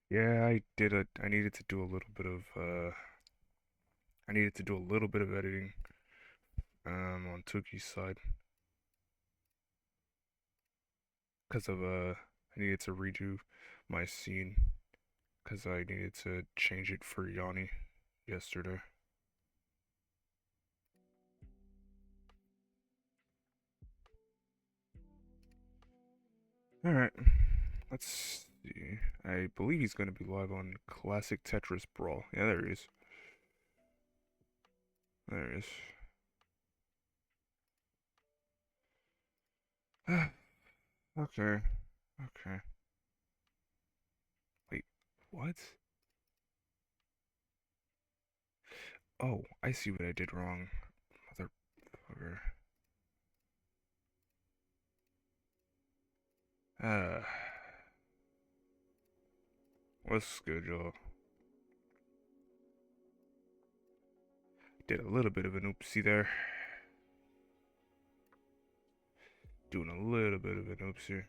Yeah, I needed to do a little bit of I needed to do a little bit of editing on Tuki's side because of I needed to redo my scene because I needed to change it for Yanni yesterday. All right, let's see. I believe he's gonna be live on Classic Tetris Brawl. Yeah, there he is. There he is. Okay. Okay. Wait, what? Oh, I see what I did wrong. Motherfucker. Uh, what's good, y'all? Did a little bit of an oopsie there. Doing a little bit of an oopsie.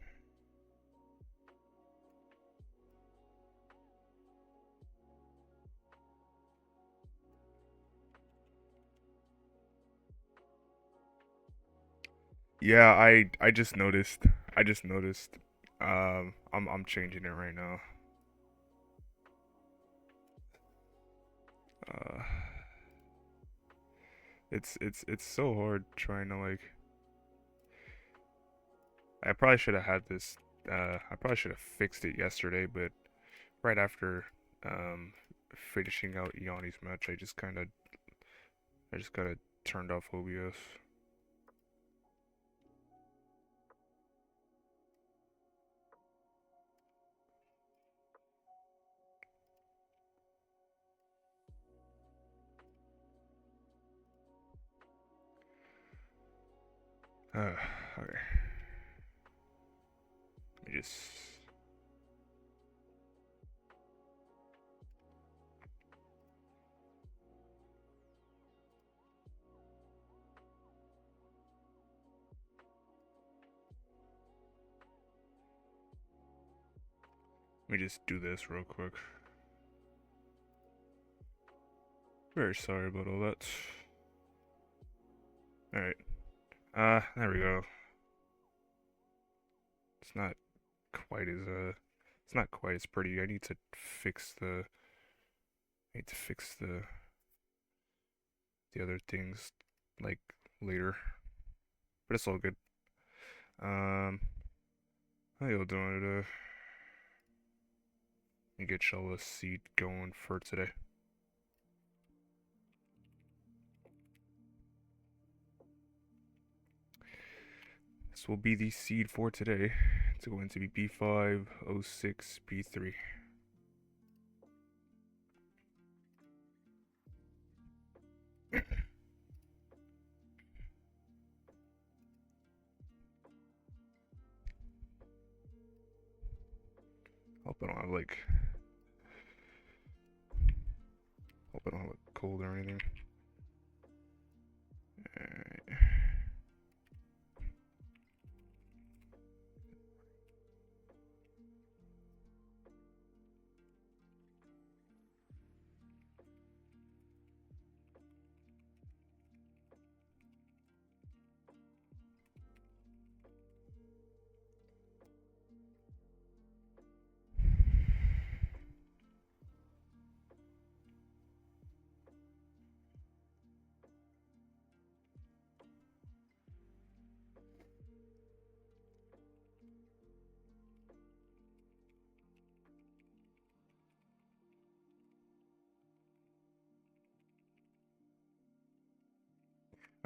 Yeah, I just noticed. I just noticed. I'm changing it right now. Uh, it's so hard trying to like. I probably should have had this. I probably should have fixed it yesterday, but right after um finishing out Yanni's match, I just kind of turned off OBS. Okay. Let me just let me just do this real quick. Very sorry about all that. All right. There we go. It's not quite as it's not quite as pretty. I need to fix the I need to fix the other things like later. But it's all good. Um, how y'all doing today? You get y'all a seed going for today. This will be the seed for today. It's going to be B5, O6, B3. Hope I don't have like hope I don't have a cold or anything. Alright.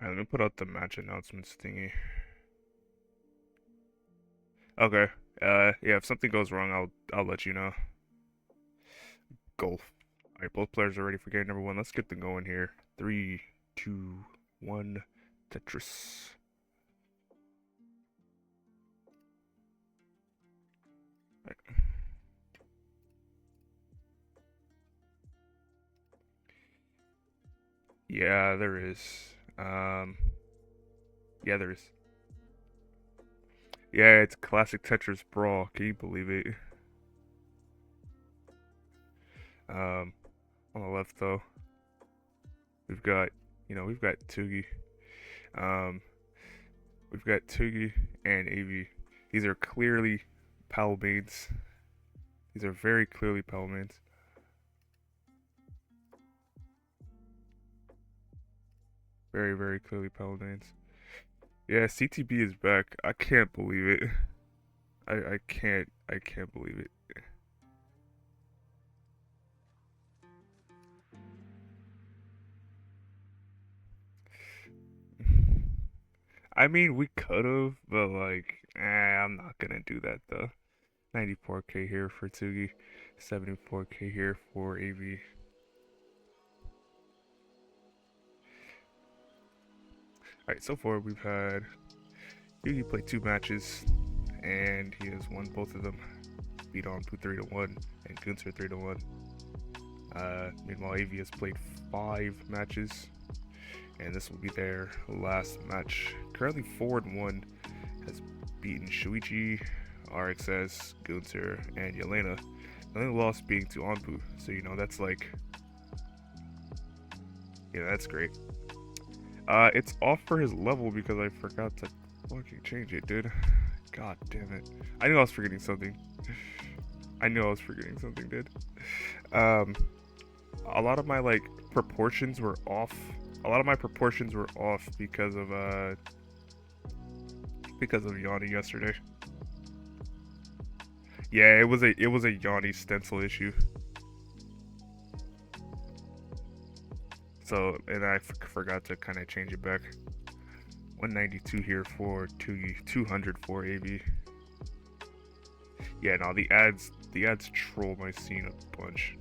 Alright, let me put out the match announcements thingy. Okay. Yeah, if something goes wrong, I'll let you know. Golf. Alright, both players are ready for game number one. Let's get them going here. Three, two, one, Tetris. Right. Yeah, there is. Um, yeah, there is. Yeah, it's classic Tetris Brawl. Can you believe it? Um, on the left though, we've got we've got Tugi. Um, we've got Tugi and AV. These are clearly Palmains. These are very clearly Palmains. Very, very clearly Palmains. Yeah, CTB is back. I can't believe it. I can't believe it. I mean, we could have, but like, I'm not gonna do that though. 94k here for Tugi, 74k here for AV. Alright, so far we've had Tugi play 2 matches, and he has won both of them. Beat on 3-1 and Gunter 3-1. Meanwhile, AV has played 5 matches, and this will be their last match. Currently 4-1, has beaten Shuichi, RXS, Gunter, and Yelena. The only loss being to Anpu, so that's like, that's great. It's off for his level because I forgot to fucking change it, dude. God damn it. I knew I was forgetting something. I knew I was forgetting something, dude. A lot of my like proportions were off. A lot of my proportions were off because of Yanni yesterday. Yeah, it was a Yanni stencil issue. So, and I forgot to kind of change it back. 192 here for Tugi, 200 for AV. Yeah, no, the ads troll my scene a bunch.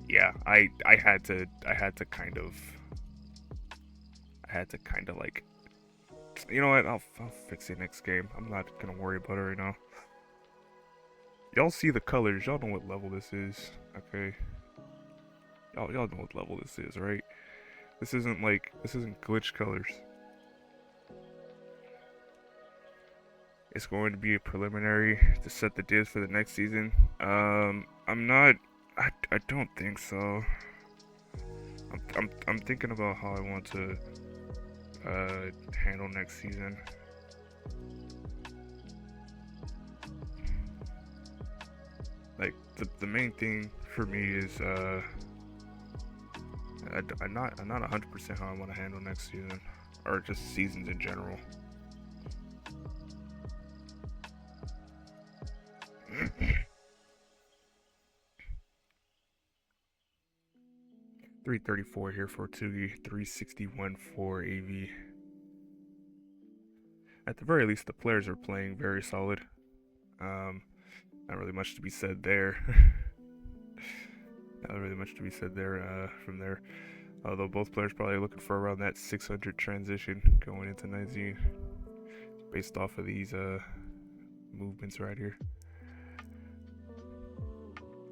Yeah, I had to kind of like, you know what? I'll fix it next game. I'm not gonna worry about it right now. Y'all see the colors. Y'all know what level this is. Okay. Y'all know what level this is, right? This isn't glitch colors. It's going to be a preliminary to set the divs for the next season. I'm not. I don't think so. I'm thinking about how I want to handle next season. Like the main thing for me is I'm not 100% how I want to handle next season, or just seasons in general. 334 here for Tugi, 361 for AV. At the very least, the players are playing very solid. Not really much to be said there. Not really much to be said there from there. Although both players probably looking for around that 600 transition going into 19, based off of these movements right here.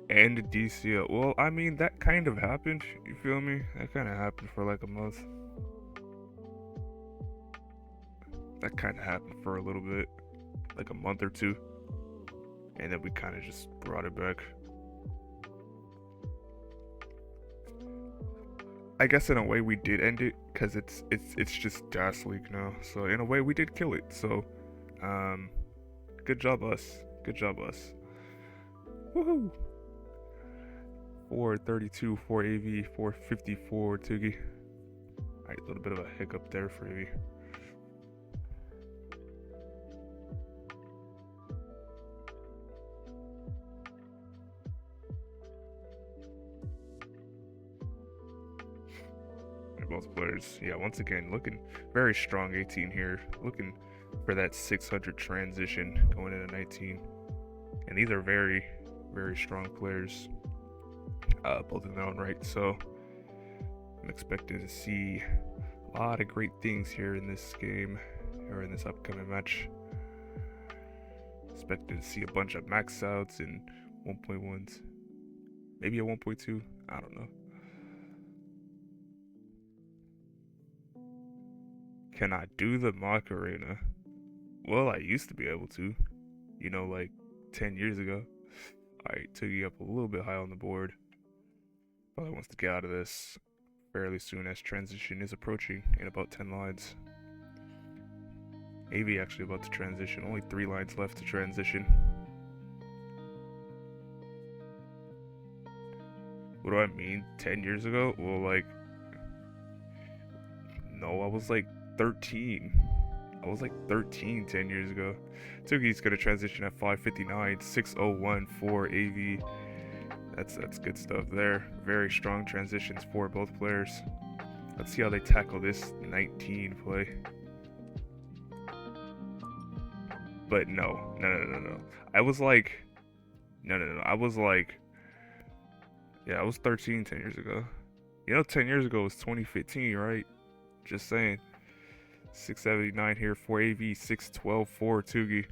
And DCL. Well, I mean, that kind of happened. You feel me? That kind of happened for like a month. That kind of happened for a little bit, like a month or two, and then we kind of just brought it back. I guess in a way we did end it because it's just DAS League now. So in a way we did kill it. So, good job us. Good job us. Woohoo! 432 for AV, 454 Tugi. Alright, a little bit of a hiccup there for AV. Both players, yeah, once again, looking very strong 18 here. Looking for that 600 transition going into 19. And these are very, very strong players, both in their own right. So I'm expecting to see a lot of great things here in this game, or in this upcoming match. Expected to see a bunch of max outs and 1.1s, maybe a 1.2. I don't know. Can I do the Macarena? Well, I used to be able to, like 10 years ago. Alright, Tugi up a little bit high on the board. Probably wants to get out of this fairly soon as transition is approaching in about 10 lines. AV actually about to transition. Only 3 lines left to transition. What do I mean? 10 years ago? Well, like, no, I was like 13. I was like 13 10 years ago. Tugi's gonna transition at 5:59, 6:01 for AV. That's good stuff there. Very strong transitions for both players. Let's see how they tackle this 19 play. But no. I was like, no. I was like, yeah, I was 13 10 years ago. You know, 10 years ago was 2015, right? Just saying. 679 here for AV, 612 for Tugi.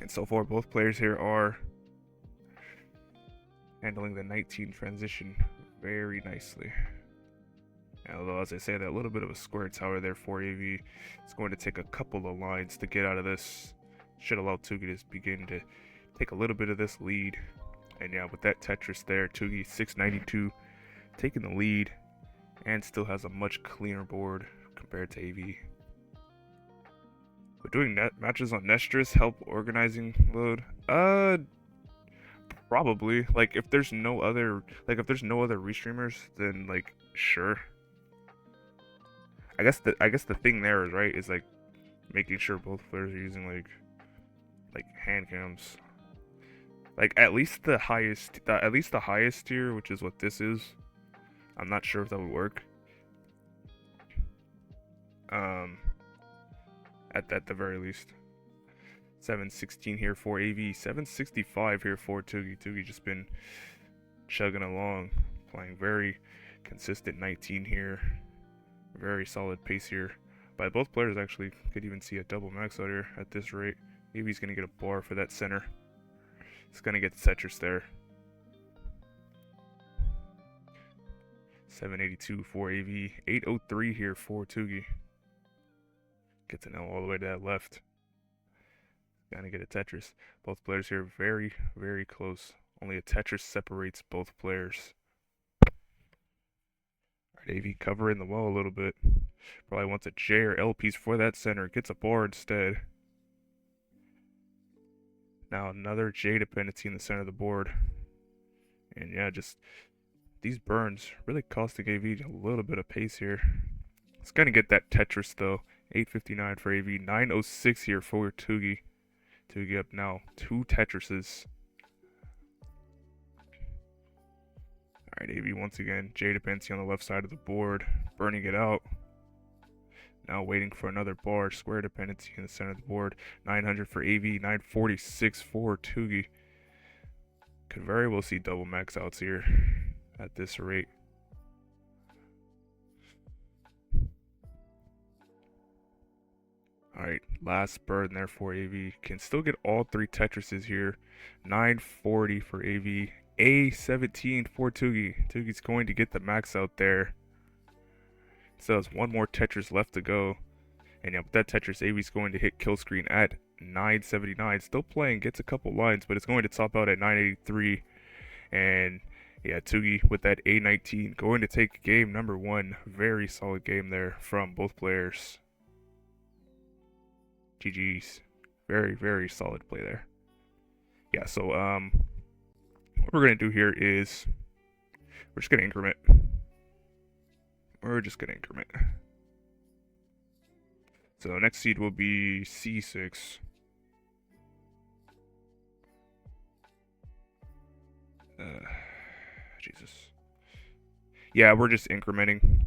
And so far, both players here are handling the 19 transition very nicely. Although, as I say, that little bit of a square tower there for AV, it's going to take a couple of lines to get out of this. Should allow Tugi to begin to take a little bit of this lead. And yeah, with that Tetris there, Tugi 692 taking the lead and still has a much cleaner board compared to AV. But doing net matches on Nestris help organizing load? Probably. Like if there's no other restreamers, then like sure. I guess the thing there is right is like making sure both players are using like hand cams. Like at least the highest tier, which is what this is. I'm not sure if that would work. At the very least. 716 here for AV, 765 here for Tugi. Tugi just been chugging along, playing very consistent 19 here. Very solid pace here by both players. Actually, could even see a double max out here at this rate. AV's gonna get a bar for that center. He's gonna get Tetris there. 782 for AV, 803 here for Tugi. Gets an L all the way to that left. Gonna get a Tetris. Both players here very, very close. Only a Tetris separates both players. Alright, AV covering the wall a little bit. Probably wants a J or L piece for that center. Gets a bar instead. Now another J dependency in the center of the board. And yeah, just these burns really costing AV a little bit of pace here. It's gonna get that Tetris though. 859 for AV, 906 here for Tugi. Tugi up now, 2 Tetrises. Alright, AV once again, J dependency on the left side of the board, burning it out. Now waiting for another bar, square dependency in the center of the board. 900 for AV, 946 for Tugi. Could very well see double max outs here at this rate. Alright, last burn there for AV. Can still get all 3 Tetrises here. 940 for AV. A17 for Tugi. Tugi's going to get the max out there. So there's one more Tetris left to go. And yeah, with that Tetris, AV's going to hit kill screen at 979. Still playing, gets a couple lines, but it's going to top out at 983. And yeah, Tugi with that A19 going to take game number 1. Very solid game there from both players. GG's. Very, very solid play there. Yeah, so what we're gonna do here is we're just gonna increment. So next seed will be C6. Jesus. Yeah, we're just incrementing.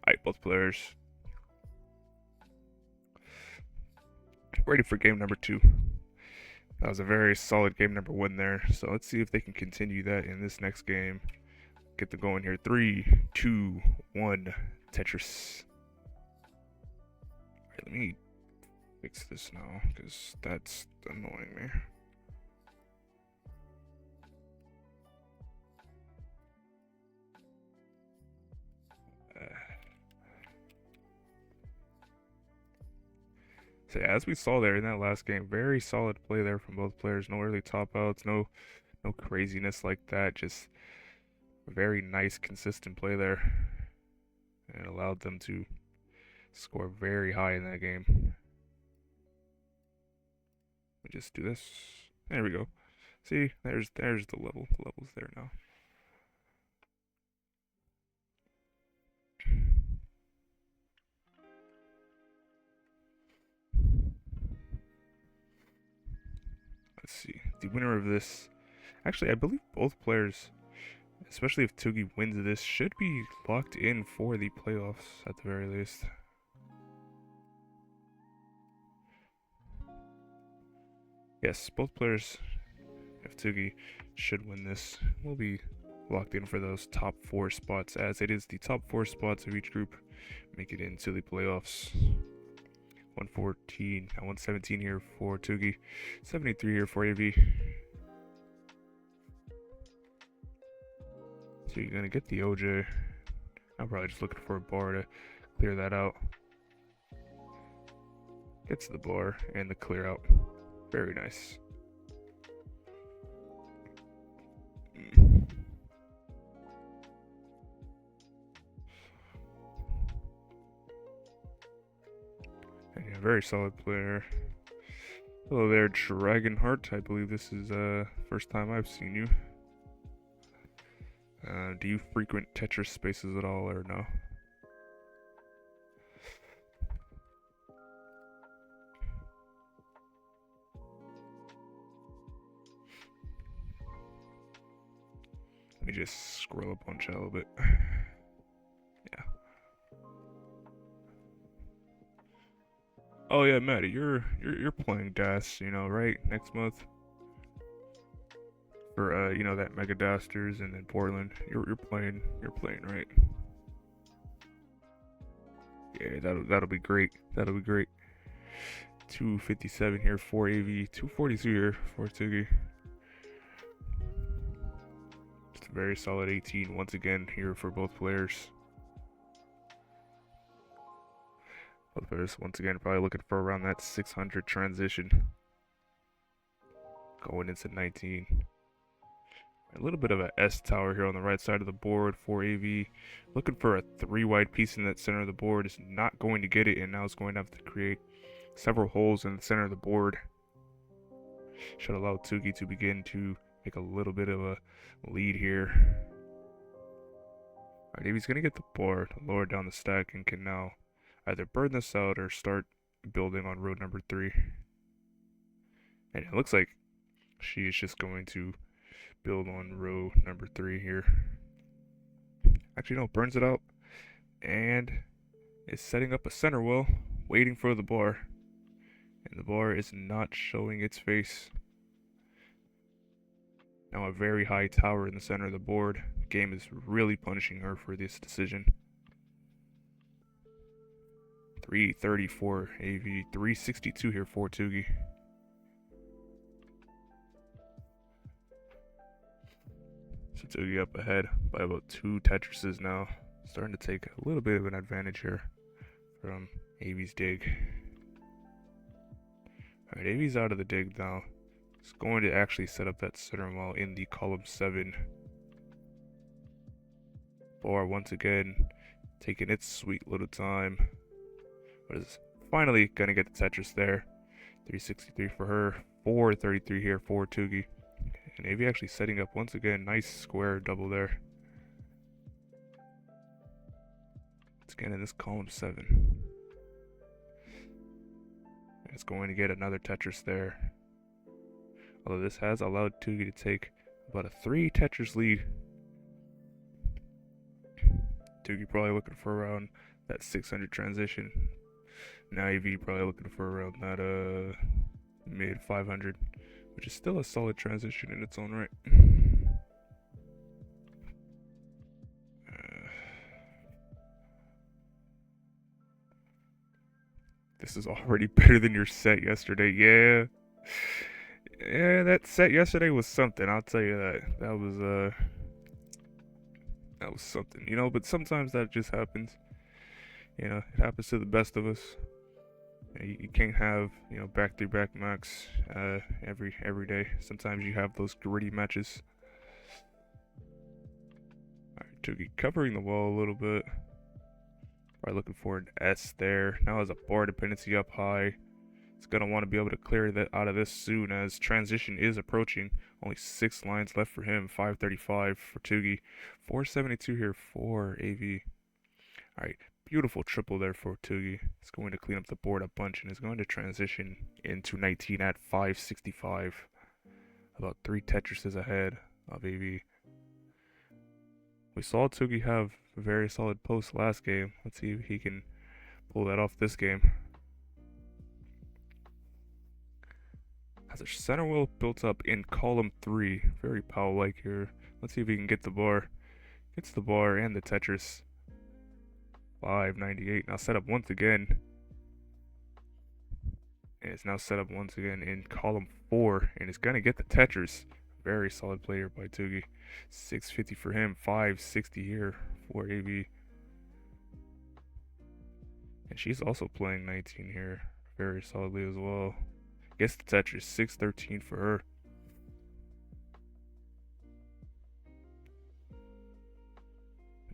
Alright, both players ready for game number 2. That was a very solid game number 1 there. So let's see if they can continue that in this next game. Get them going here. 3, 2, 1, Tetris. Alright, let me fix this now, because that's annoying me. So yeah, as we saw there in that last game, very solid play there from both players. No early top outs, no craziness like that. Just very nice, consistent play there, and allowed them to score very high in that game. Let me just do this. There we go. See, there's the level. The level's there now. Let's see. The winner of this, actually, I believe both players, especially if Tugi wins this, should be locked in for the playoffs at the very least. Yes, both players, if Tugi should win this, will be locked in for those top 4 spots, as it is the top 4 spots of each group make it into the playoffs. 114, 117 here for Tugi, 73 here for AV. So you're gonna get the OJ. I'm probably just looking for a bar to clear that out. Gets the bar and the clear out. Very nice. And yeah, very solid player. Hello there, Dragonheart. I believe this is first time I've seen you. Do you frequent Tetris spaces at all, or no? Let me just scroll up on chat a little bit. Yeah. Oh yeah, Maddie, you're playing DAS, you know, right? Next month for you know, that Mega Dasters and then Portland. You're playing, right? Yeah, that'll be great. That'll be great. 257 here for AV, 242 here for Tugi. Just a very solid 18 once again here for both players. Both players once again probably looking for around that 600 transition going into 19. A little bit of a S tower here on the right side of the board for AV. Looking for a 3 wide piece in that center of the board. Is not going to get it, and now it's going to have to create several holes in the center of the board. Should allow Tugi to begin to make a little bit of a lead here. Alright, AV's going to get the board, lower down the stack, and can now either burn this out or start building on road number 3. And it looks like she is just going to build on row number 3 here. Actually, no, burns it out and is setting up a center well, waiting for the bar. And the bar is not showing its face. Now a very high tower in the center of the board. The game is really punishing her for this decision. 334 AV, 362 here for Tugi. So Tugi up ahead by about 2 Tetrises now. Starting to take a little bit of an advantage here from AV's dig. Alright, AV's out of the dig now. It's going to actually set up that center wall in the column 7. Bar once again taking its sweet little time. But is finally going to get the Tetris there. 363 for her, 433 here for Tugi. And AV actually setting up once again. Nice square double there. It's again in this column 7. And it's going to get another Tetris there. Although this has allowed Tugi to take about a 3 Tetris lead. Tugi probably looking for around that 600 transition. Now AV probably looking for around that mid 500, which is still a solid transition in its own right. This is already better than your set yesterday. Yeah, that set yesterday was something. I'll tell you that. That was something, you know. But sometimes that just happens. You know, it happens to the best of us. You can't have back-to-back max every day. Sometimes you have those gritty matches. All right, Tugi covering the wall a little bit. Probably looking for an S there. Now has a bar dependency up high. He's gonna want to be able to clear that out of this soon as transition is approaching. Only 6 lines left for him. 535 for Tugi. 472 here for AV. All right, beautiful triple there for Tugi. He's going to clean up the board a bunch and is going to transition into 19 at 565. About 3 Tetrises ahead of AV. We saw Tugi have a very solid post last game. Let's see if he can pull that off this game. Has a center wheel built up in column 3. Very Powell-like here. Let's see if he can get the bar. Gets the bar and the Tetris. 598. Now set up once again. And it's now set up once again in column 4. And it's going to get the Tetris. Very solid player by Tugi. 650 for him. 560 here for AV. And she's also playing 19 here. Very solidly as well. Gets the Tetris. 613 for her.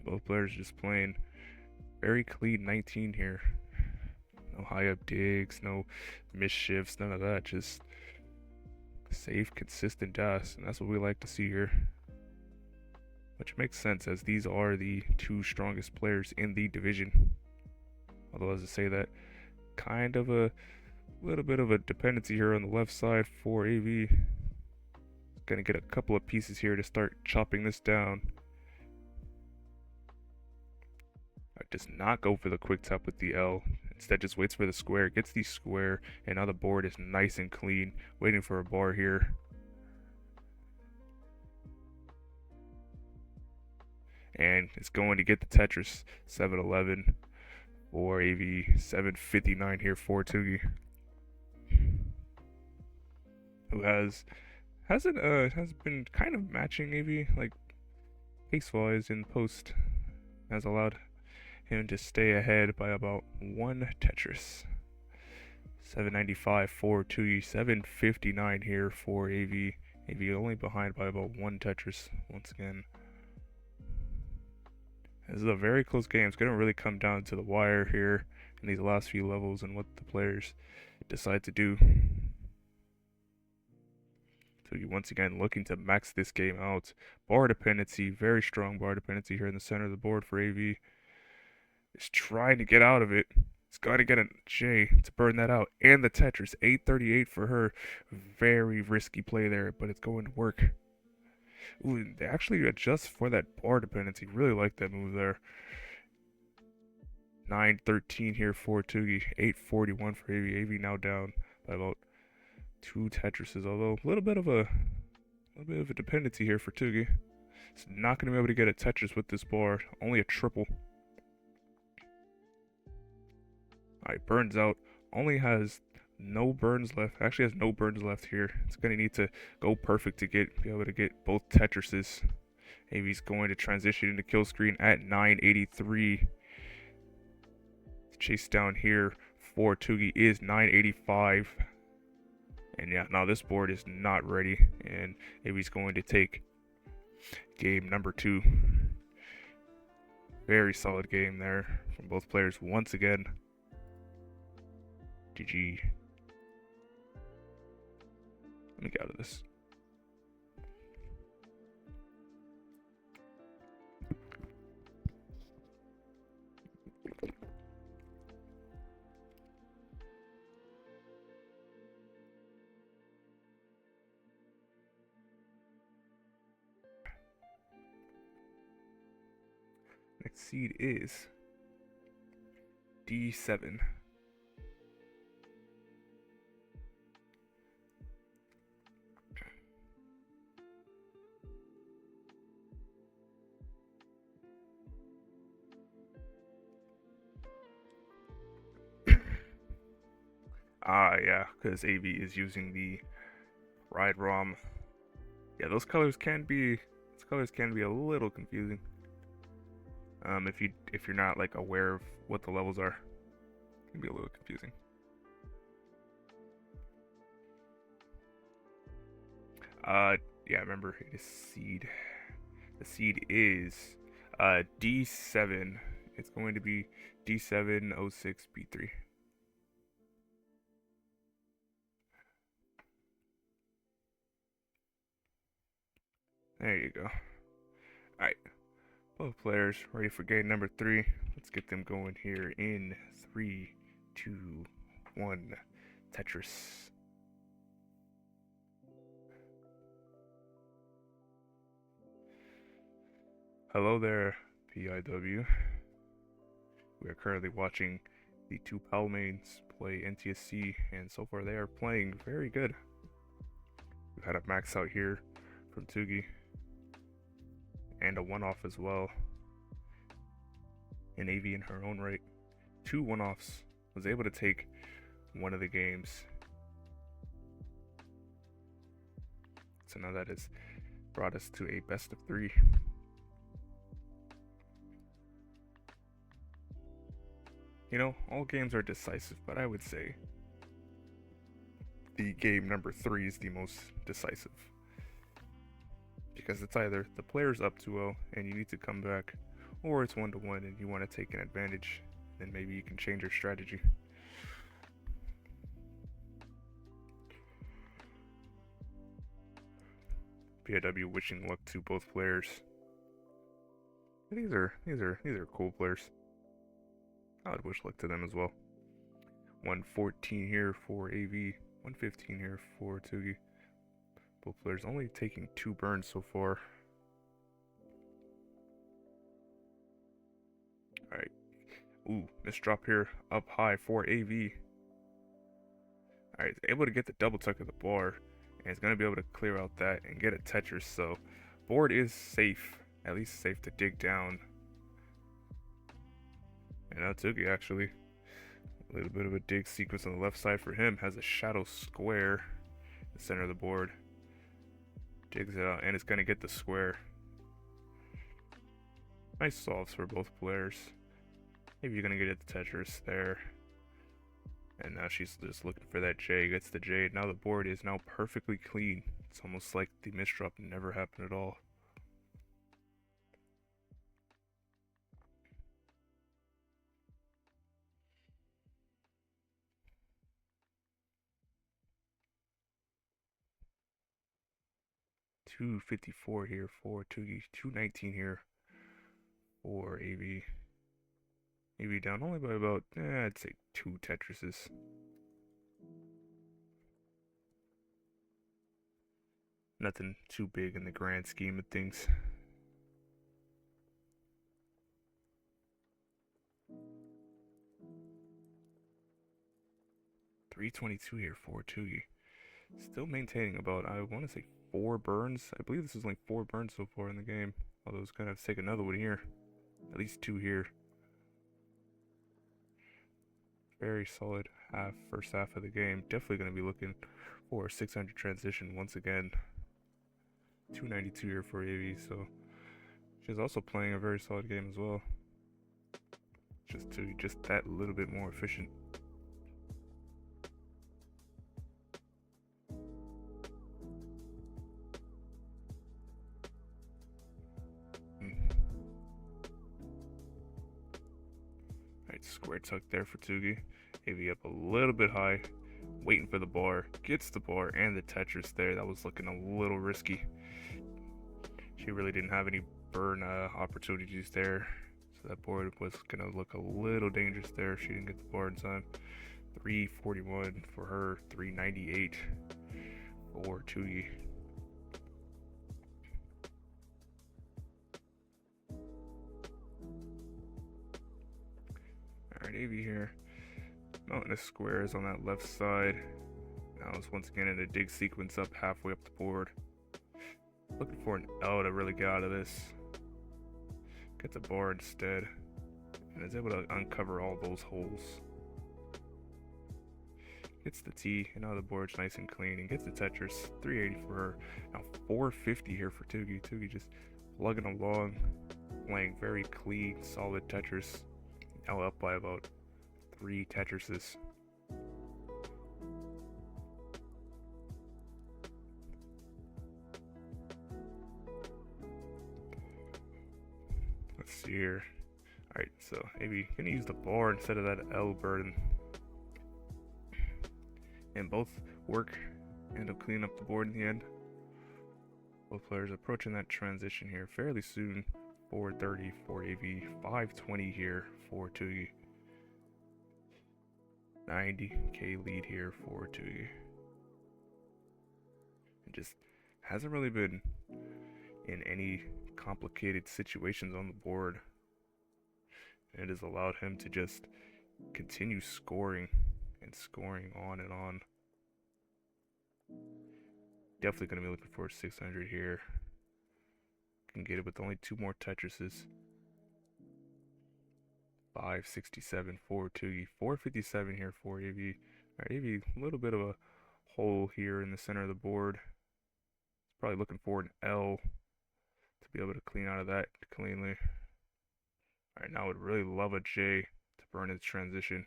Both players just playing very clean 19 here. No high up digs, no misshifts, none of that. Just safe, consistent DAS. And that's what we like to see here. Which makes sense as these are the 2 strongest players in the division. Although, as I say that, kind of a little bit of a dependency here on the left side for AV. Gonna get a couple of pieces here to start chopping this down. Does not go for the quick tap with the L. Instead just waits for the square. Gets the square. And now the board is nice and clean. Waiting for a bar here. And it's going to get the Tetris. 711 for AV. 759 here for Tugi. Who has been kind of matching AV. Like pace-wise in post. Has allowed him to stay ahead by about 1 Tetris. 795 for Tugi, 759 here for AV. AV only behind by about 1 Tetris once again. This is a very close game. It's going to really come down to the wire here in these last few levels and what the players decide to do. Tugi once again looking to max this game out. Bar dependency, very strong bar dependency here in the center of the board for AV. Is trying to get out of it. He's got to get a J to burn that out. And the Tetris. 838 for her. Very risky play there, but it's going to work. Ooh, they actually adjust for that bar dependency. Really like that move there. 913 here for Tugi. 841 for AV. AV now down by about 2 Tetrises. Although a little bit of a dependency here for Tugi. It's not going to be able to get a Tetris with this bar. Only a triple. Alright, burns out. Only has no burns left. Actually has no burns left here. It's going to need to go perfect to be able to get both Tetrises. AV's going to transition into kill screen at 983. Chase down here for Tugi is 985. And yeah, now this board is not ready. And AV's going to take game number 2. Very solid game there from both players once again. GG. Let me get out of this. Next seed is D7. Yeah, because AV is using the Ride ROM. Yeah, those colors can be a little confusing. If you're not like aware of what the levels are, it can be a little confusing. Yeah, remember it is seed. The seed is D7. It's going to be D706B3. There you go. Alright, both players ready for game number 3. Let's get them going here in 3, 2, 1. Tetris. Hello there, PIW. We are currently watching the two Palmains play NTSC, and so far they are playing very good. We've had a max out here from Tugi, and a one-off as well. And AV in her own right. 2 one-offs. Was able to take one of the games. So now that has brought us to a best of 3. You know, all games are decisive, but I would say the game number 3 is the most decisive. Because it's either the player's up 2-0 and you need to come back, or it's 1-1 and you want to take an advantage, then maybe you can change your strategy. PIW wishing luck to both players. These are cool players. I would wish luck to them as well. 114 here for AV, 115 here for Tugi. Both players only taking 2 burns so far. Alright. Ooh, misdrop here up high for AV. Alright, able to get the double tuck of the bar. And it's going to be able to clear out that and get a Tetris. So, board is safe. At least safe to dig down. And now Tugi actually. A little bit of a dig sequence on the left side for him. Has a shadow square in the center of the board. Digs it out and it's going to get the square. Nice solves for both players. Maybe you're going to get the Tetris there. And now she's just looking for that J. Gets the J. Now the board is now perfectly clean. It's almost like the misdrop never happened at all. $254 here for Tugi. $219 here for AV. AV down only by about, I'd say 2 Tetrises. Nothing too big in the grand scheme of things. $322 here for Tugi. Still maintaining about, I want to say 4 burns. I believe this is like 4 burns so far in the game. Although it's going to have to take another one here. At least 2 here. Very solid first half of the game. Definitely going to be looking for a 600 transition once again. 292 here for AV, so she's also playing a very solid game as well. Just that little bit more efficient. Alright, square tuck there for Tugi. AV up a little bit high, waiting for the bar. Gets the bar and the Tetris there. That was looking a little risky. She really didn't have any burn opportunities there. So that board was going to look a little dangerous there if she didn't get the bar in time. 341 for her, 398 for Tugi. Alright, AV here. Mountain of squares on that left side. Now it's once again in a dig sequence up halfway up the board. Looking for an L to really get out of this. Get the bar instead. And is able to uncover all those holes. Gets the T, and now the board's nice and clean. And gets the Tetris. 380 for her. Now 450 here for Tugi. Tugi just plugging along. Playing very clean, solid Tetris. Now up by about 3 Tetrises. Let's see here. Alright, so maybe gonna use the bar instead of that L burden. And both work. End up cleaning up the board in the end. Both players approaching that transition here fairly soon. 430 for AV, 520 here for Tugi. 90k lead here for Tugi. It just hasn't really been in any complicated situations on the board. And it has allowed him to just continue scoring and scoring on and on. Definitely going to be looking for 600 here. Can get it with only 2 more Tetrises. 567 for Tugi. 457 here for AV. Alright, AV, a little bit of a hole here in the center of the board. He's probably looking for an L to be able to clean out of that cleanly. Alright, now I would really love a J to burn his transition.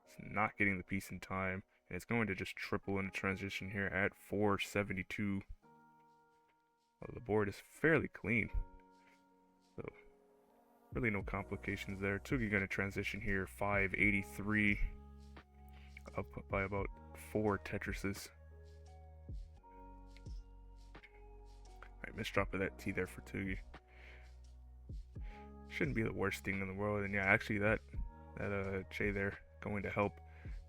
It's not getting the piece in time. And it's going to just triple into transition here at 472. Well, the board is fairly clean. So, really no complications there. Tugi going to transition here, 583. Up by about 4 Tetrises. Alright, misdrop of that T there for Tugi. Shouldn't be the worst thing in the world. And yeah, actually that J there going to help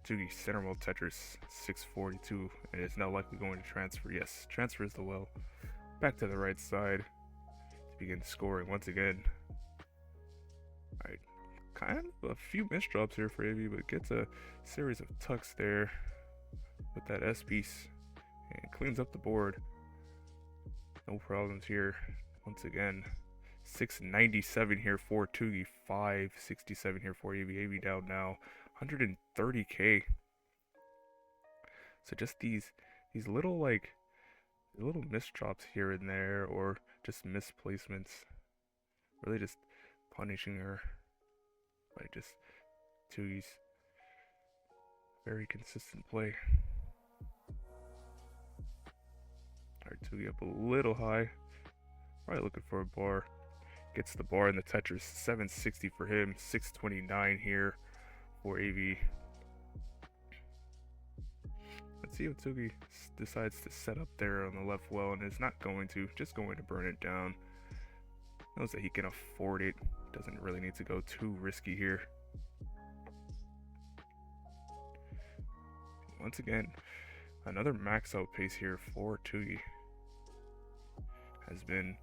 Tugi center well Tetris 642, and it's now likely going to transfer. Yes, transfers the well back to the right side to begin scoring once again. Alright, kind of a few misdrops here for AV, but gets a series of tucks there with that S piece and cleans up the board. No problems here once again. 697 here for Tugi, 567 here for AV. AV down now 130k. So just these little little misdrops here and there, or just misplacements, really just punishing her by just Tugi's very consistent play. Alright, Tugi up a little high. Probably looking for a bar. Gets the bar in the Tetris. 760 for him. 629 here for AV. Let's see what Tugi decides to set up there on the left well, and is not going to, just going to burn it down. Knows that he can afford it. Doesn't really need to go too risky here. Once again, another max out pace here for Tugi. Has been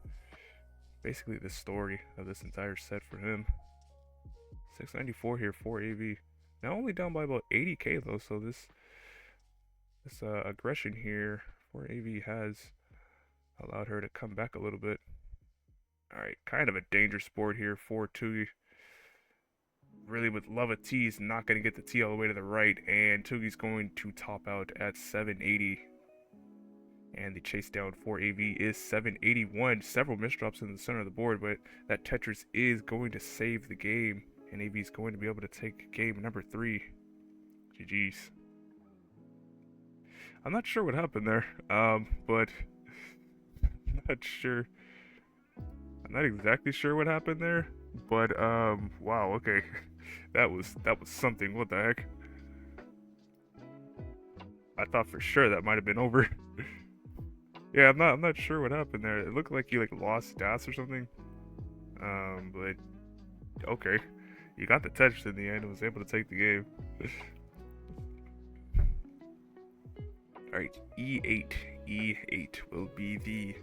basically the story of this entire set for him. 694 here for AV. Now only down by about 80k though, so this aggression here for AV has allowed her to come back a little bit. Alright, kind of a dangerous board here for Tugi. Really would love a T. He's not going to get the T all the way to the right, and Tugi's going to top out at 780. And the chase down for AV is 781. Several misdrops in the center of the board, but that Tetris is going to save the game, and AV is going to be able to take game number 3. GG's. I'm not sure what happened there, but I'm not sure. I'm not exactly sure what happened there, but wow, okay, that was something. What the heck? I thought for sure that might have been over. Yeah, I'm not sure what happened there. It looked like he lost stats or something. But okay, you got the touch in the end and was able to take the game. All right, E8 will be the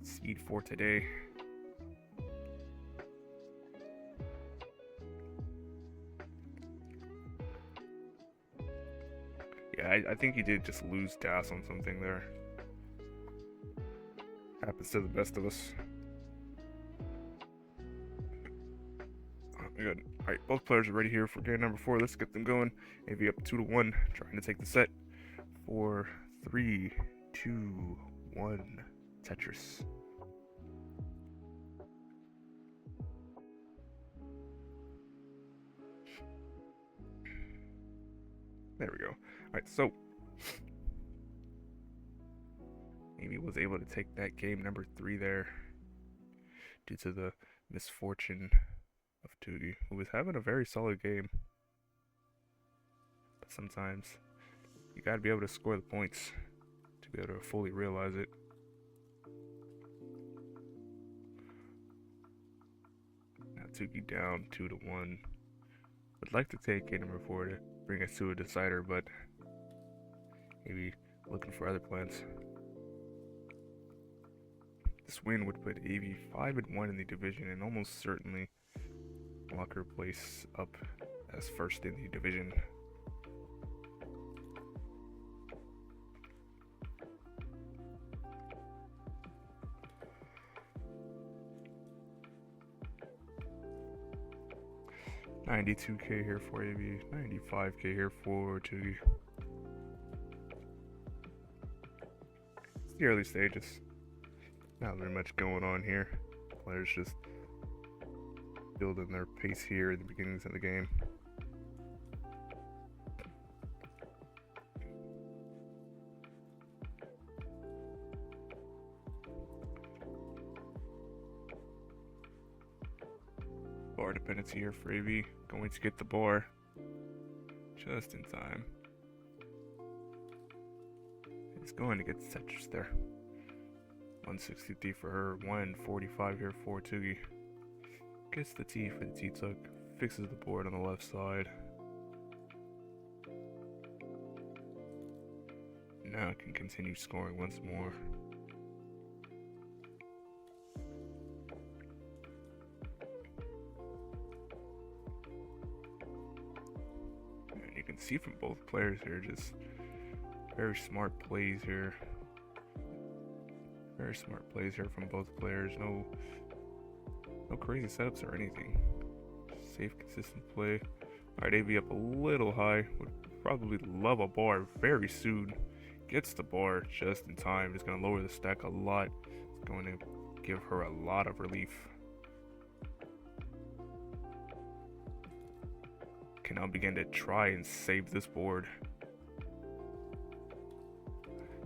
seed for today. Yeah, I think he did just lose DAS on something there. Happens to the best of us. Oh, good. Alright, both players are ready here for game number 4. Let's get them going. AV up 2-1, trying to take the set. 4, 3, 2, 1. Tetris. There we go. Alright, so Amy was able to take that game number 3 there due to the misfortune of Tugi, who was having a very solid game. But sometimes you gotta be able to score the points to be able to fully realize it. Now Tugi down 2-1. Would like to take game number 4 to bring us to a decider, but maybe looking for other plans. This win would put AV 5-1 in the division and almost certainly lock her place up as first in the division. $92K here for AV, $95K here for Tugi. It's the early stages. Not very much going on here. Players just building their pace here at the beginnings of the game. Bar dependency here for AV. Going to get the bar just in time. He's going to get the Tetris there. 163 for her, 145 here for Tugi. Gets the T for the T-tuck, fixes the board on the left side. Now it can continue scoring once more. And you can see from both players here, just very smart plays here. Very smart plays here from both players. No crazy setups or anything. Safe, consistent play. Alright, AV up a little high. Would probably love a bar very soon. Gets the bar just in time. It's going to lower the stack a lot. It's going to give her a lot of relief. Can now begin to try and save this board.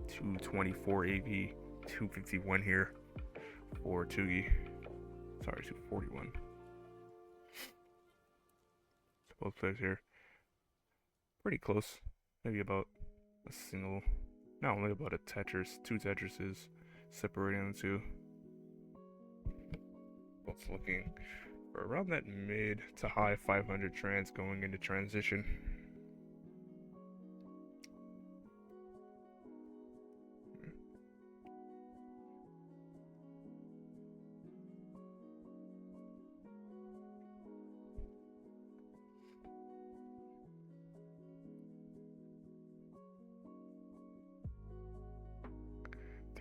224 AV. 251 here for Tugi. Sorry, 241. So both players here pretty close. Maybe about a single, not only about a Tetris, 2 Tetrises separating the two. Both looking for around that mid to high 500 trans going into transition.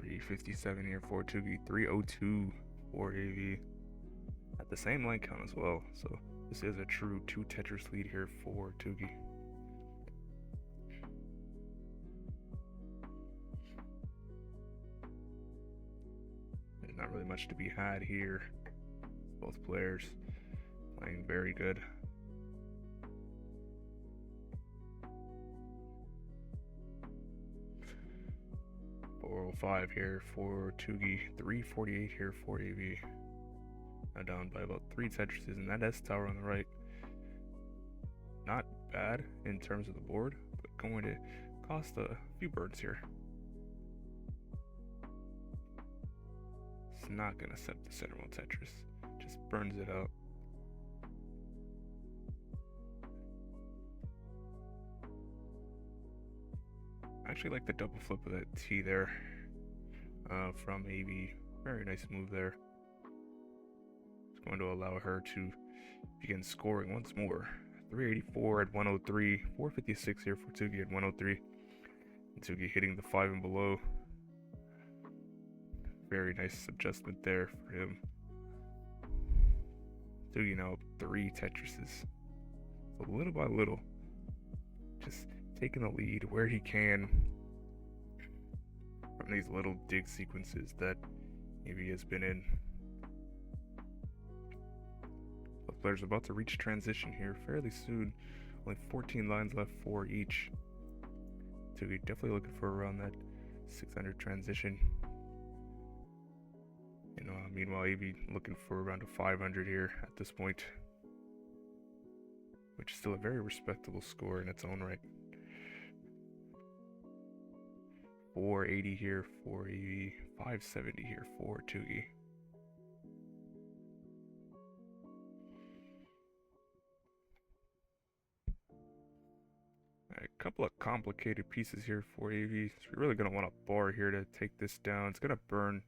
$357 here for Tugi, $302 for AV. At the same line count as well, so this is a true 2 Tetris lead here for Tugi. There's not really much to be had here. Both players playing very good. $405 here for Tugi, $348 here for AV. Now down by about 3 Tetrises, and that S tower on the right. Not bad in terms of the board, but going to cost a few birds here. It's not going to set the center one Tetris, just burns it out. I actually like the double flip of that T there from AV. Very nice move there. It's going to allow her to begin scoring once more. 384 at 103, 456 here for Tugi at 103. And Tugi hitting the 5 and below. Very nice adjustment there for him. Tugi now up 3 Tetrises. So little by little, just taking the lead where he can from these little dig sequences that AV has been in. Both players are about to reach transition here fairly soon. Only 14 lines left for each. Tugi definitely looking for around that 600 transition. Meanwhile, AV looking for around a 500 here at this point, which is still a very respectable score in its own right. 480 here for AV, 570 here for Tugi. A couple of complicated pieces here for AV. So we're really going to want a bar here to take this down. It's going to burn.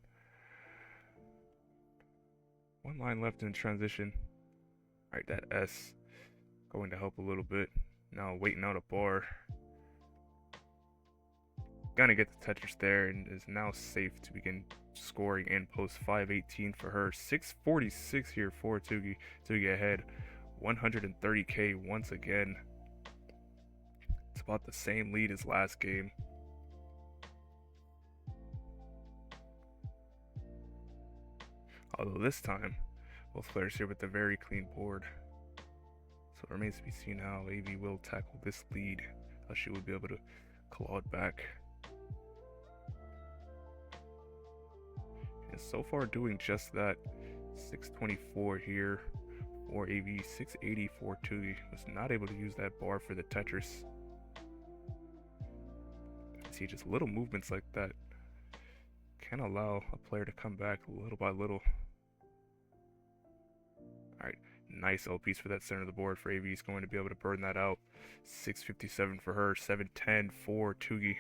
One line left in transition. Alright, that S going to help a little bit. Now waiting out a bar. Gonna get the Tetris there and is now safe to begin scoring in post. 518 for her. 646 here for Tugi. Tugi ahead. 130k once again. It's about the same lead as last game. Although this time, both players here with a very clean board. So it remains to be seen how AV will tackle this lead. How she will be able to claw it back. And so far doing just that. 624 here for AV, 680 for Tugi. Was not able to use that bar for the Tetris. See, just little movements like that can allow a player to come back little by little. Alright, nice L piece for that center of the board for AV. He's going to be able to burn that out. 657 for her, 710 for Tugi.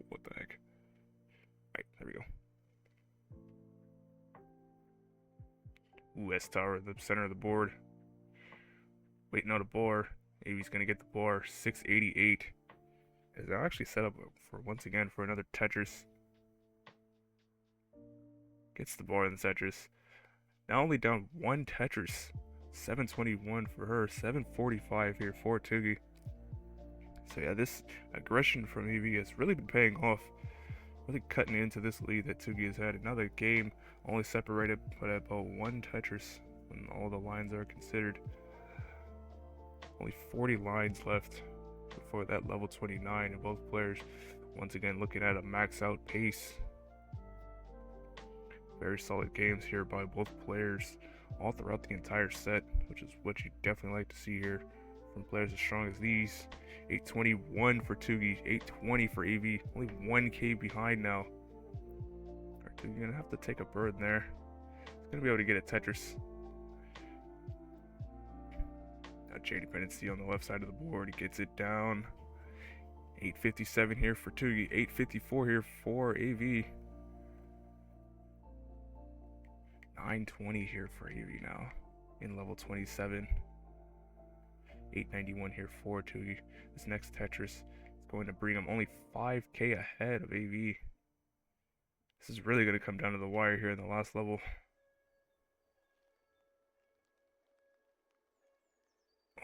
What the heck? Alright, there we go. Ooh, S tower at the center of the board. Waiting out a bar. AV's going to get the bar. 688. Is actually set up for once again for another Tetris. Gets the bar in the Tetris. Now only down one Tetris. 721 for her, 745 here for Tugi. So yeah, this aggression from AV has really been paying off. Really cutting into this lead that Tugi has had. Another game only separated by about one Tetris when all the lines are considered. Only 40 lines left before that level 29, and both players once again looking at a max out pace. Very solid games here by both players all throughout the entire set, which is what you definitely like to see here from players as strong as these. 821 for Tugi, 820 for AV, only 1k behind now. Alright, Tugi gonna have to take a burn there. He's gonna be able to get a Tetris. Now J dependency on the left side of the board. He gets it down. 857 here for Tugi. 854 here for AV. 920 here for AV now in level 27. 891 here for Tugi. This next Tetris is going to bring him only 5k ahead of AV. This is really going to come down to the wire here in the last level.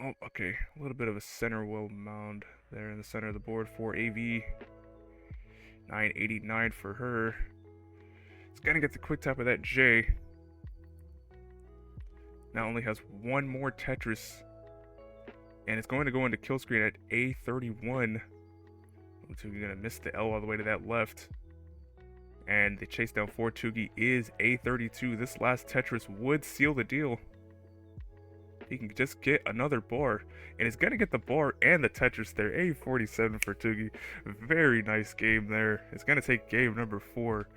Oh, okay. A little bit of a center well mound there in the center of the board for AV. 989 for her. It's gonna get the quick tap of that J. Now only has one more Tetris. And it's going to go into kill screen at A31. Tugi gonna miss the L all the way to that left. And the chase down for Tugi is A32. This last Tetris would seal the deal. He can just get another bar, and he's gonna get the bar and the Tetris there. A47 for Tugi. Very nice game there. It's gonna take game number 4.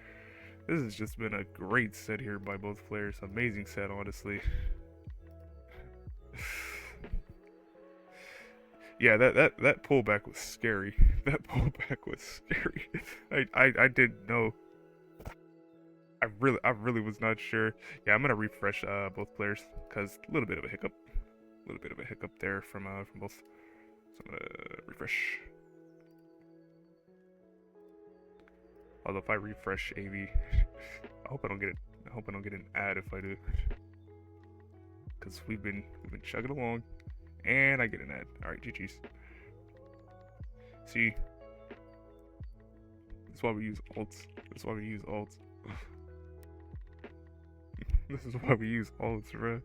This has just been a great set here by both players. Amazing set, honestly. Yeah, that pullback was scary. That pullback was scary. I didn't know. I really was not sure. Yeah, I'm gonna refresh both players because a little bit of a hiccup there from both. So I'm gonna refresh. Although if I refresh AV, I hope I don't get an ad if I do, because we've been chugging along, and I get an ad. All right, GG's. See, that's why we use alts. That's why we use alts. This is why we use alts, bro.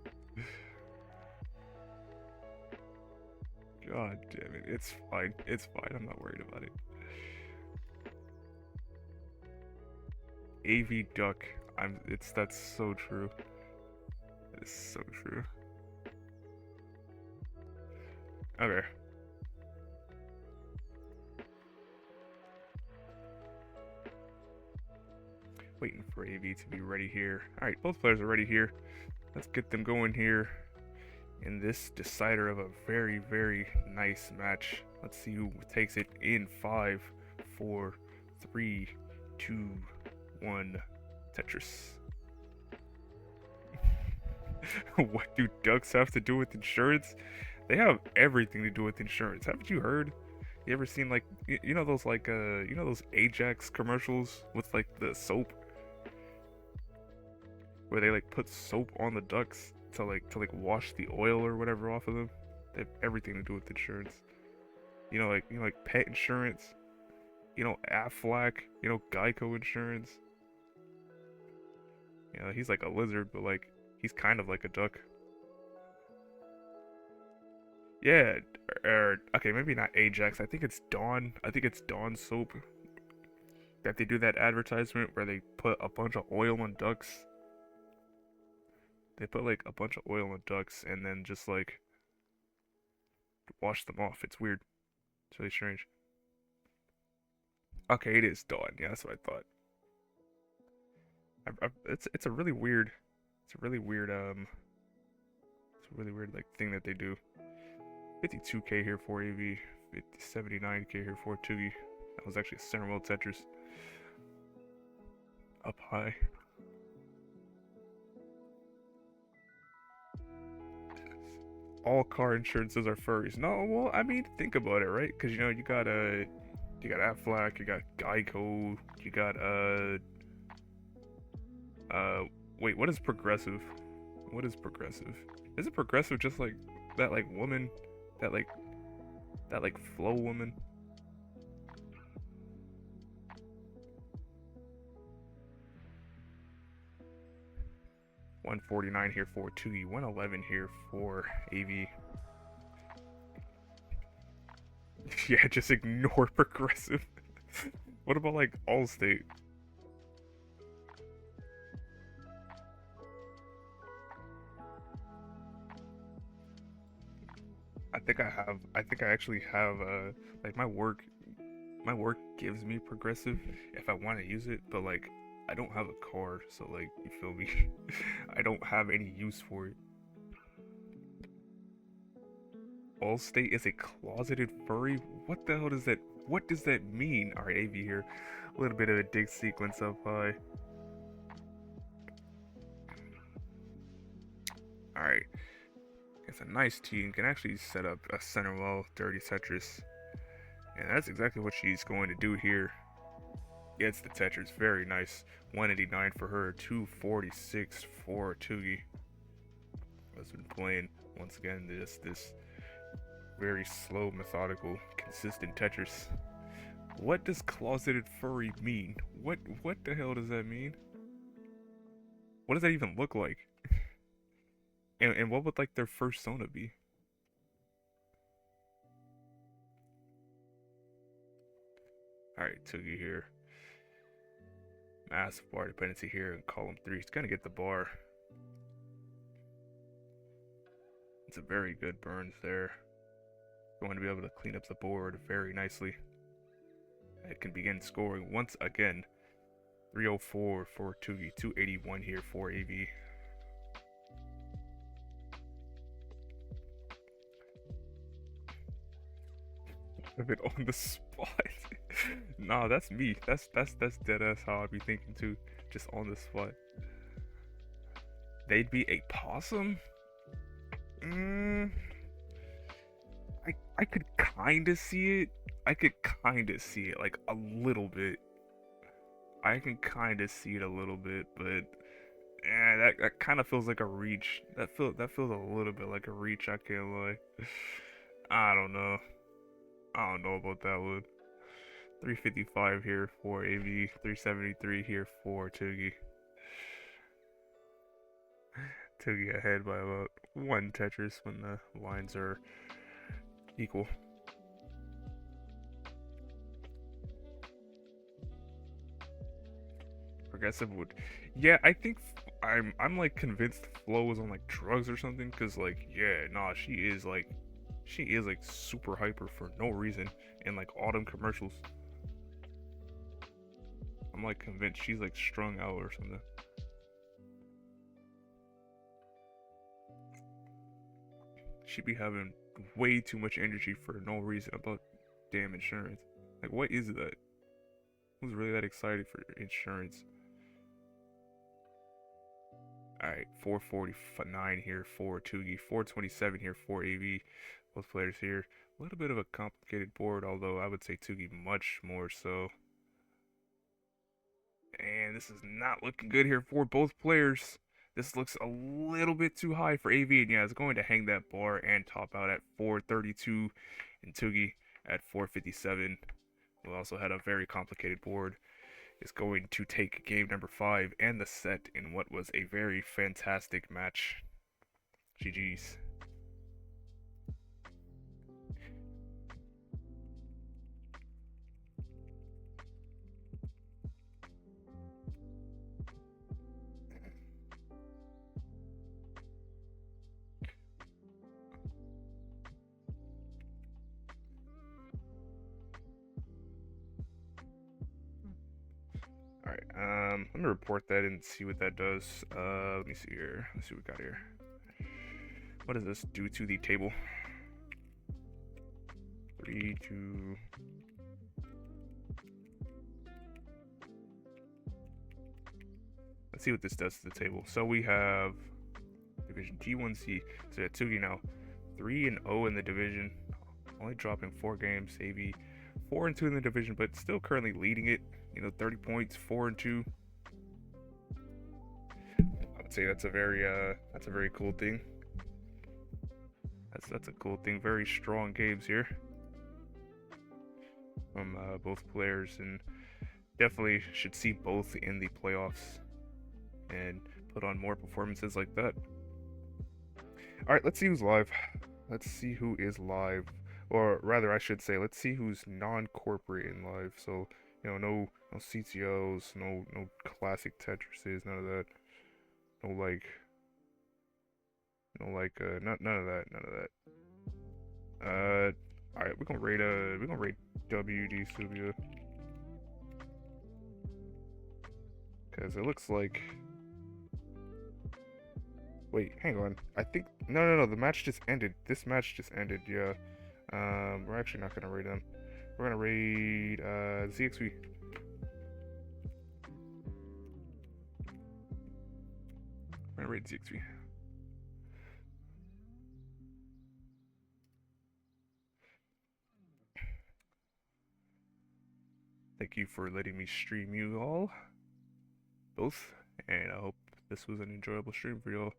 God damn it. It's fine. It's fine. I'm not worried about it. AV duck. That's so true. It's so true. Okay. Waiting for AV to be ready here. Alright, both players are ready here. Let's get them going here in this decider of a very, very nice match. Let's see who takes it in 5, 4, 3, 2, 1. Tetris. What do ducks have to do with insurance? They have everything to do with insurance. Haven't you heard? You ever seen like you know those you know those Ajax commercials with like the soap where they like put soap on the ducks to wash the oil or whatever off of them? They have everything to do with insurance. You know like pet insurance, you know Aflac, you know Geico insurance. You know, he's like a lizard, but like he's kind of like a duck. Yeah, okay, maybe not Ajax. I think it's Dawn. I think it's Dawn soap. That they do that advertisement where they put a bunch of oil on ducks. They put like a bunch of oil on ducks and then just like wash them off. It's weird. It's really strange. Okay, it is Dawn. Yeah, that's what I thought. It's a really weird. It's a really weird It's a really weird like thing that they do. 52k here for AV, 79k here for Tugi. That was actually a center world Tetris. Up high. All car insurances are furries. No, well, I mean, think about it, right? Because you know you got Aflac, you got Geico, you got wait, what is progressive? What is progressive? Is it progressive just like that like woman, that like flow woman? $149 here for Tugi, 111 here for AV. Yeah, just ignore progressive. What about like Allstate? I think I actually have like my work gives me progressive if I want to use it, but like I don't have a car, so like you feel me? I don't have any use for it. Allstate is a closeted furry? What the hell does that what does that mean? Alright, AV here. A little bit of a dig sequence up high. Alright. It's a nice team. Can actually set up a center well, dirty Tetris. And that's exactly what she's going to do here. Gets the Tetris. Very nice. 189 for her. 246 for Tugi. Has been playing once again this very slow, methodical, consistent Tetris. What does closeted furry mean? What the hell does that mean? What does that even look like? And what would like their first Sona be? Alright, Tugi here. Massive bar dependency here in column 3. He's gonna get the bar. It's a very good burns there. Going to be able to clean up the board very nicely. It can begin scoring once again. 304 for Tugi, 281 here for AV. Have it on the spot. Nah, that's me. That's dead ass how I'd be thinking too. Just on the spot. They'd be a possum? I could kinda see it. I could kinda see it, like a little bit. I can kinda see it a little bit, but that kind of feels like a reach. That feels a little bit like a reach. I can't lie. I don't know. I don't know about that one. 355 here for AV. 373 here for Tugi. Tugi ahead by about one Tetris when the lines are equal. aggressive would. Yeah, I think I'm like convinced Flo was on like drugs or something. Cause like yeah, nah, she is like super hyper for no reason in like autumn commercials. I'm like convinced she's like strung out or something. She be having way too much energy for no reason about damn insurance. Like what is that? Who's really that excited for insurance? Alright, 449 here for Tugi, 427 here for AV. Both players here. A little bit of a complicated board, although I would say Tugi much more so. And this is not looking good here for both players. This looks a little bit too high for AV, and yeah, it's going to hang that bar and top out at 432, and Tugi at 457. We also had a very complicated board. Is going to take game number 5 and the set in what was a very fantastic match. GG's. Alright, let me report that and see what that does. Let me see here. Let's see what we got here. What does this do to the table? 3, 2. Let's see what this does to the table. So we have Division T1C. So yeah, Tugi now 3-0 in the division, only dropping 4 games. AV 4-2 in the division, but still currently leading it. 30 points, 4-2. I would say that's a very cool thing. That's a cool thing. Very strong games here from both players, and definitely should see both in the playoffs and put on more performances like that. All right, let's see who's live. Let's see who is live, or rather, I should say, let's see who's non-corporate in live. So no CTOs, no classic Tetrises, none of that. None of that. All right, we're gonna rate WD Subia because it looks like. Wait, hang on. I think no. The match just ended. This match just ended. Yeah. We're actually not gonna rate them. We're gonna rate ZXV. We're gonna rate ZXV. Thank you for letting me stream you all, both, and I hope this was an enjoyable stream for y'all.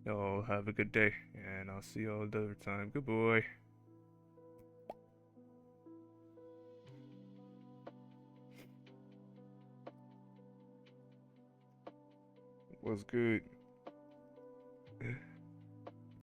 Y'all have a good day, and I'll see y'all another time. Good boy. Was good.